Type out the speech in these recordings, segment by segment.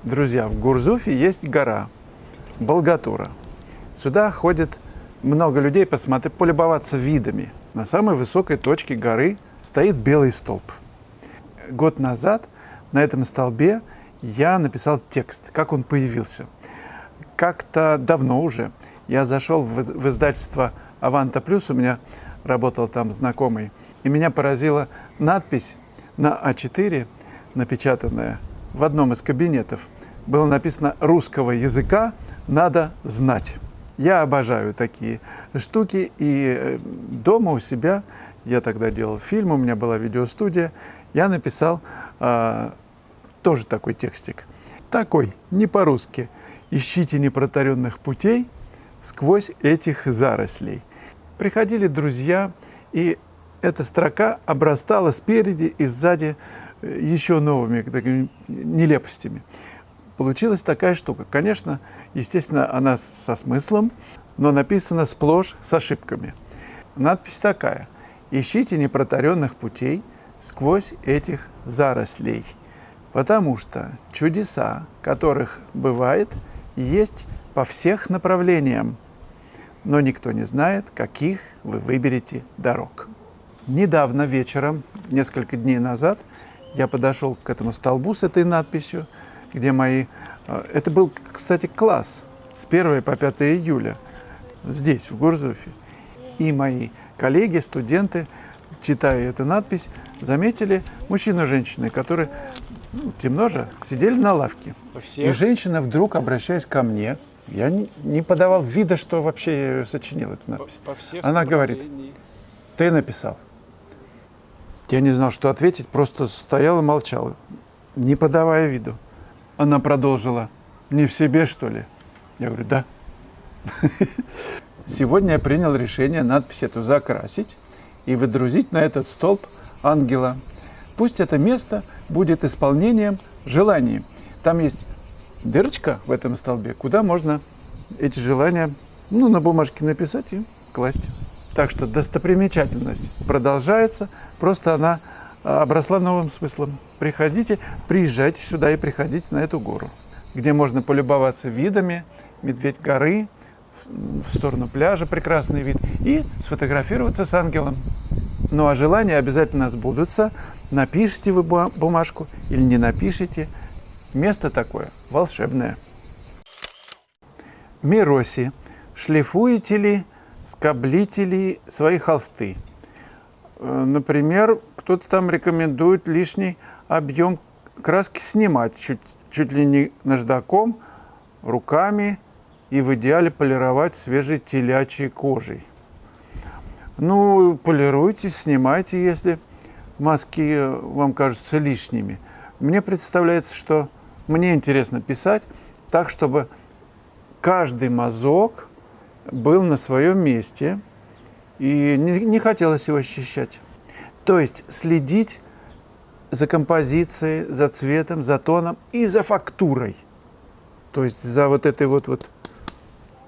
Друзья, в Гурзуфе есть гора Болгатура. Сюда ходит много людей посмотреть, полюбоваться видами. На самой высокой точке горы стоит белый столб. Год назад на этом столбе я написал текст, как он появился. Как-то давно уже я зашел в издательство «Аванта Плюс», у меня работал там знакомый, и меня поразила надпись на А4, напечатанная в одном из кабинетов. Было написано: «Русского языка надо знать». Я обожаю такие штуки, и дома у себя, я тогда делал фильм, у меня была видеостудия, я написал тоже такой текстик. Такой, не по-русски. «Ищите непротаренных путей сквозь этих зарослей». Приходили друзья, и эта строка обрастала спереди и сзади еще новыми такими нелепостями. Получилась такая штука. Конечно, естественно, она со смыслом, но написана сплошь с ошибками. Надпись такая: «Ищите непротаренных путей сквозь этих зарослей». Потому что чудеса, которых бывает, есть по всех направлениям, но никто не знает, каких вы выберете дорог. Недавно вечером, несколько дней назад, я подошел к этому столбу с этой надписью, где мои... Это был, кстати, класс с 1 по 5 июля здесь, в Гурзуфе. И мои коллеги, студенты, читая эту надпись, заметили мужчину и женщину, которые, темно же, сидели на лавке. И женщина вдруг, обращаясь ко мне, я не подавал вида, что вообще я ее сочинил, эту надпись. Она говорит: «Ты написал». Я не знал, что ответить, просто стоял и молчал, не подавая виду. Она продолжила: «Не в себе, что ли?» Я говорю: «Да». Сегодня я принял решение надпись эту закрасить и выдрузить на этот столб ангела. Пусть это место будет исполнением желаний. Там есть дырочка в этом столбе, куда можно эти желания на бумажке написать и класть. Так что достопримечательность продолжается, просто она обросла новым смыслом. Приезжайте сюда и приходите на эту гору, где можно полюбоваться видами, Медведь горы, в сторону пляжа прекрасный вид, и сфотографироваться с ангелом. Ну а желания обязательно сбудутся. Напишите вы бумажку или не напишите. Место такое волшебное. Мироси, шлифуете ли, скоблите ли свои холсты? Например, кто-то там рекомендует лишний объем краски снимать чуть ли не наждаком, руками, и в идеале полировать свежей телячьей кожей. Ну, полируйте, снимайте, если мазки вам кажутся лишними. Мне представляется, что мне интересно писать так, чтобы каждый мазок был на своем месте, и не хотелось его ощущать. То есть следить за композицией, за цветом, за тоном и за фактурой. То есть за вот этой вот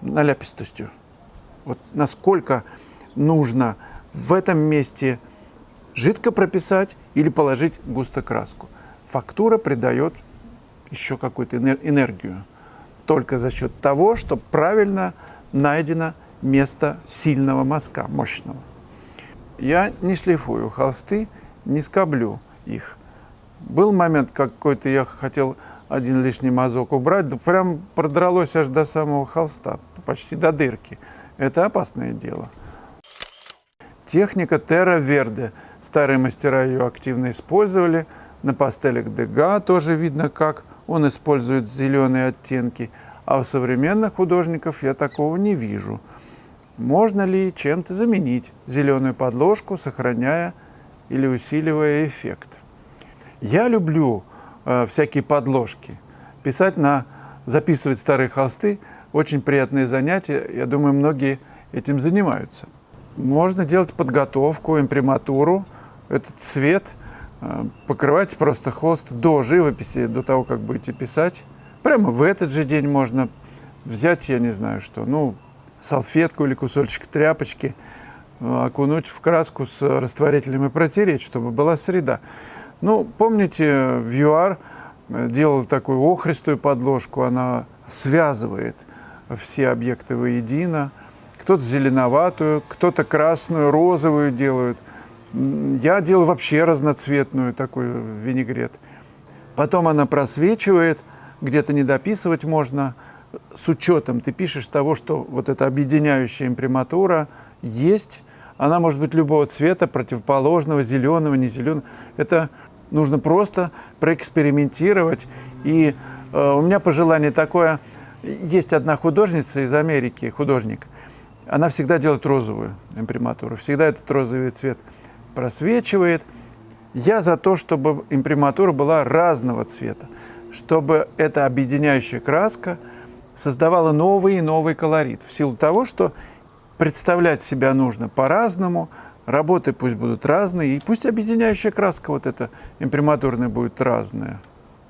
наляпистостью. Вот насколько нужно в этом месте жидко прописать или положить густо краску. Фактура придает еще какую-то энергию. Только за счет того, что правильно найдено место сильного мазка, мощного. Я не шлифую холсты, не скоблю их. Был момент какой-то, я хотел один лишний мазок убрать, да прям продралось аж до самого холста, почти до дырки. Это опасное дело. Техника Terra Verde. Старые мастера ее активно использовали. На пастелях Дега тоже видно, как он использует зеленые оттенки. А у современных художников я такого не вижу. Можно ли чем-то заменить зеленую подложку, сохраняя или усиливая эффект? Я люблю всякие подложки. Записывать старые холсты – очень приятное занятие. Я думаю, многие этим занимаются. Можно делать подготовку, имприматуру. Этот цвет покрывать просто холст до живописи, до того, как будете писать. Прямо в этот же день можно взять, я не знаю что, салфетку или кусочек тряпочки, окунуть в краску с растворителем и протереть, чтобы была среда. Помните, в ЮАР делал такую охристую подложку, она связывает все объекты воедино. Кто-то зеленоватую, кто-то красную, розовую делают. Я делаю вообще разноцветную такую винегрет. Потом она просвечивает, где-то не дописывать можно. С учетом ты пишешь того, что вот эта объединяющая имприматура есть. Она может быть любого цвета, противоположного, зеленого, не зеленого. Это нужно просто проэкспериментировать. И у меня пожелание такое. Есть одна художница из Америки, художник. Она всегда делает розовую имприматуру. Всегда этот розовый цвет просвечивает. Я за то, чтобы имприматура была разного цвета. Чтобы эта объединяющая краска создавала новый и новый колорит. В силу того, что представлять себя нужно по-разному, работы пусть будут разные, и пусть объединяющая краска вот эта имприматурная будет разная.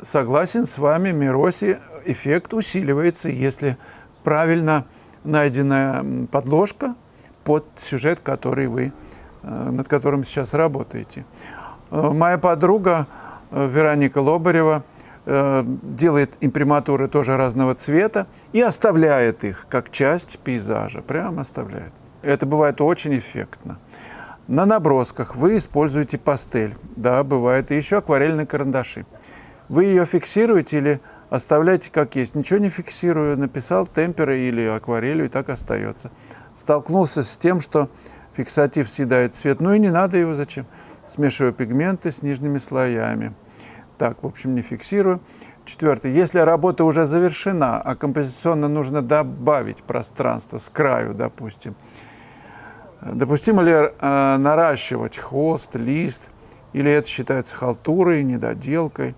Согласен с вами, Мироси, эффект усиливается, если правильно найденная подложка под сюжет, над которым сейчас работаете. Моя подруга Вероника Лобарева делает имприматуры тоже разного цвета и оставляет их как часть пейзажа, прямо оставляет. Это бывает очень эффектно. На набросках вы используете пастель, да, бывает, и еще акварельные карандаши. Вы ее фиксируете или оставляете как есть? Ничего не фиксирую, написал темперой или акварелью, и так остается. Столкнулся с тем, что фиксатив съедает цвет, ну и не надо его зачем? Смешиваю пигменты с нижними слоями. Так, в общем, не фиксирую. Четвертое. Если работа уже завершена, а композиционно нужно добавить пространство с краю, допустим. Допустимо ли наращивать хвост, лист, или это считается халтурой, недоделкой?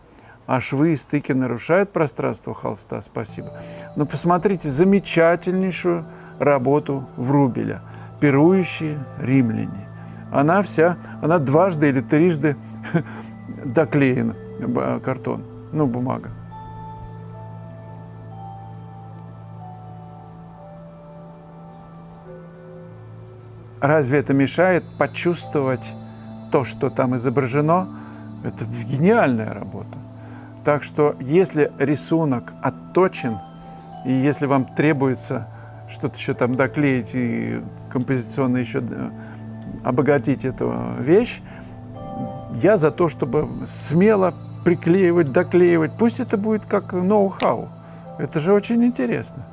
А швы и стыки нарушают пространство холста? Спасибо. Но посмотрите замечательнейшую работу Врубеля «Пирующие римляне». Она дважды или трижды доклеена, картон, бумага. Разве это мешает почувствовать то, что там изображено? Это гениальная работа. Так что, если рисунок отточен, и если вам требуется что-то еще там доклеить и композиционно еще обогатить эту вещь, я за то, чтобы смело приклеивать, доклеивать. Пусть это будет как ноу-хау. Это же очень интересно.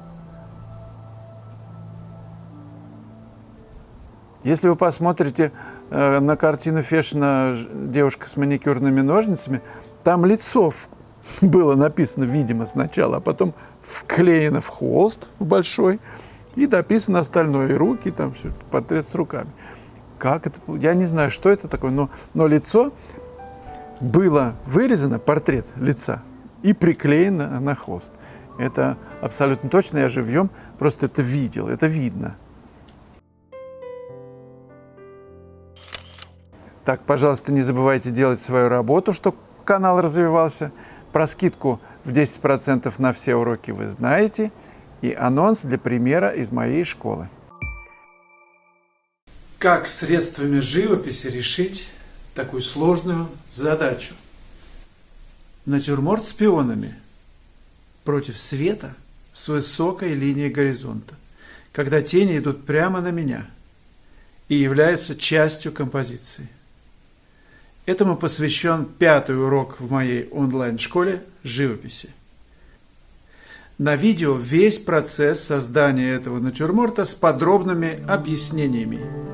Если вы посмотрите на картину Фешина «Девушка с маникюрными ножницами», там лицо было написано, видимо, сначала, а потом вклеено в холст в большой, и дописано остальное, и руки, там все, портрет с руками. Как это? Я не знаю, что это такое, но лицо было вырезано, портрет лица, и приклеено на холст. Это абсолютно точно, я живьем просто это видел, это видно. Так, пожалуйста, не забывайте делать свою работу, чтобы канал развивался. Про скидку в 10% на все уроки вы знаете. И анонс для примера из моей школы. Как средствами живописи решить такую сложную задачу? Натюрморт с пионами против света с высокой линией горизонта, когда тени идут прямо на меня и являются частью композиции. Этому посвящен 5-й урок в моей онлайн-школе живописи. На видео весь процесс создания этого натюрморта с подробными объяснениями.